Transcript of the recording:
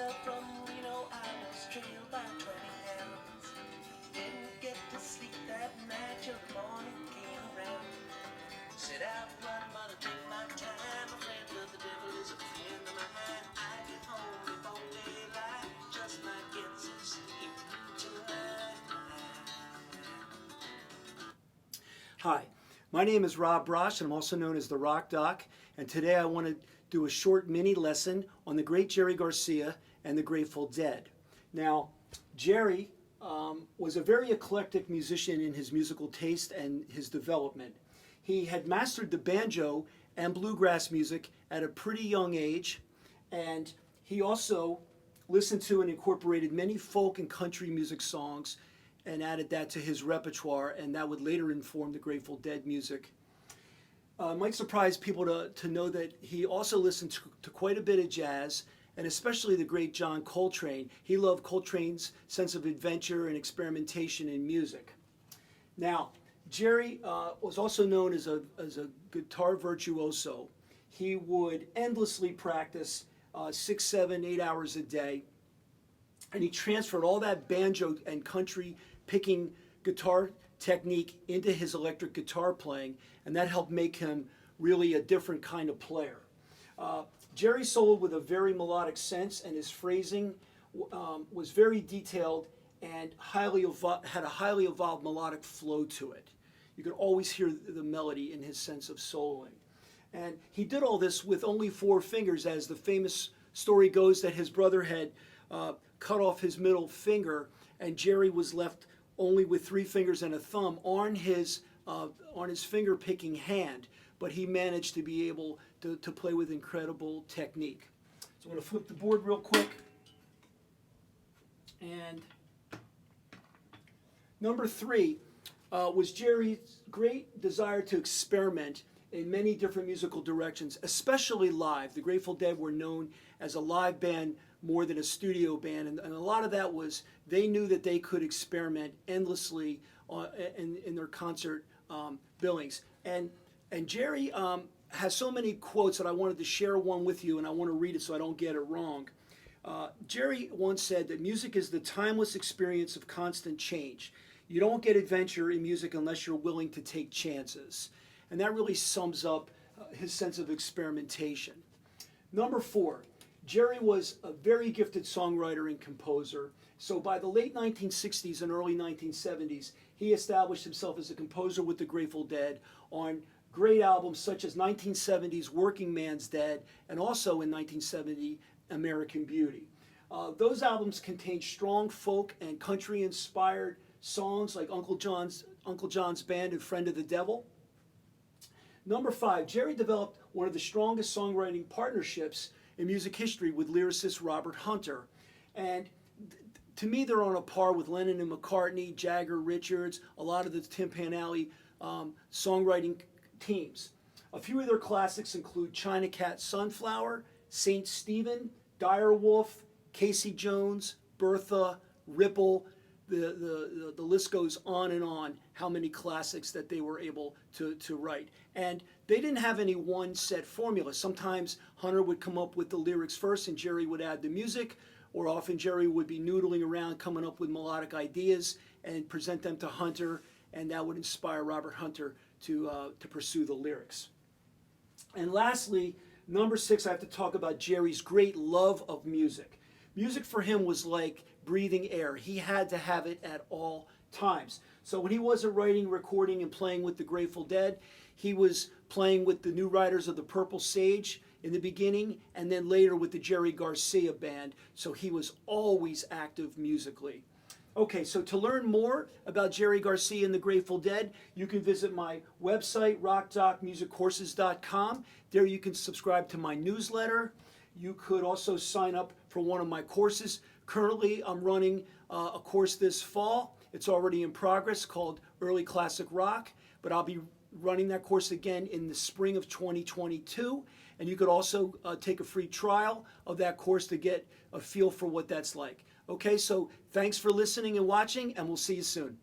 fell from Reno, I was trailed by 20 hounds. Didn't get to sleep that night till the morning came around. Set out running, but I took my time. A friend of the devil is a friend of mine. I get home before daylight, just might get some sleep tonight. Hi, my name is Rob Brosh, and I'm also known as the Rock Doc. And today I want to do a short mini lesson on the great Jerry Garcia and the Grateful Dead. Now, Jerry was a very eclectic musician in his musical taste and his development. He had mastered the banjo and bluegrass music at a pretty young age, and he also listened to and incorporated many folk and country music songs and added that to his repertoire, and that would later inform the Grateful Dead music. It might surprise people to know that he also listened to quite a bit of jazz, and especially the great John Coltrane. He loved Coltrane's sense of adventure and experimentation in music. Now, Jerry was also known as a guitar virtuoso. He would endlessly practice 6, 7, 8 hours a day, and he transferred all that banjo and country picking guitar technique into his electric guitar playing, and that helped make him really a different kind of player. Jerry soloed with a very melodic sense, and his phrasing was very detailed and had a highly evolved melodic flow to it. You could always hear the melody in his sense of soloing. And he did all this with only 4 fingers, as the famous story goes that his brother had cut off his middle finger, and Jerry was left only with 3 fingers and a thumb on his finger picking hand, but he managed to be able to play with incredible technique. So I'm going to flip the board real quick. And number 3 was Jerry's great desire to experiment in many different musical directions, especially live. The Grateful Dead were known as a live band more than a studio band, and a lot of that was they knew that they could experiment endlessly in their concert billings. And Jerry has so many quotes that I wanted to share one with you, and I want to read it so I don't get it wrong. Jerry once said that music is the timeless experience of constant change. You don't get adventure in music unless you're willing to take chances. And that really sums up his sense of experimentation. Number 4, Jerry was a very gifted songwriter and composer. So by the late 1960s and early 1970s, he established himself as a composer with the Grateful Dead on great albums such as 1970's Working Man's Dead and also in 1970 American Beauty. Those albums contained strong folk and country-inspired songs like Uncle John's Band and Friend of the Devil. Number 5, Jerry developed one of the strongest songwriting partnerships in music history with lyricist Robert Hunter. And to me, they're on a par with Lennon and McCartney, Jagger, Richards, a lot of the Tim Panelli songwriting teams. A few of their classics include China Cat Sunflower, Saint Stephen, Dire Wolf, Casey Jones, Bertha, Ripple. The list goes on and on, how many classics that they were able to write. And they didn't have any one set formula. Sometimes Hunter would come up with the lyrics first and Jerry would add the music, or often Jerry would be noodling around coming up with melodic ideas and present them to Hunter, and that would inspire Robert Hunter to pursue the lyrics. And lastly, number 6, I have to talk about Jerry's great love of music. Music for him was like breathing air. He had to have it at all times. So when he wasn't writing, recording, and playing with the Grateful Dead, he was playing with the New Riders of the Purple Sage in the beginning, and then later with the Jerry Garcia Band. So he was always active musically. Okay, so to learn more about Jerry Garcia and the Grateful Dead, you can visit my website, rockdocmusiccourses.com. There you can subscribe to my newsletter. You could also sign up for one of my courses. Currently, I'm running a course this fall. It's already in progress, called Early Classic Rock, but I'll be running that course again in the spring of 2022. And you could also take a free trial of that course to get a feel for what that's like. Okay, so thanks for listening and watching, and we'll see you soon.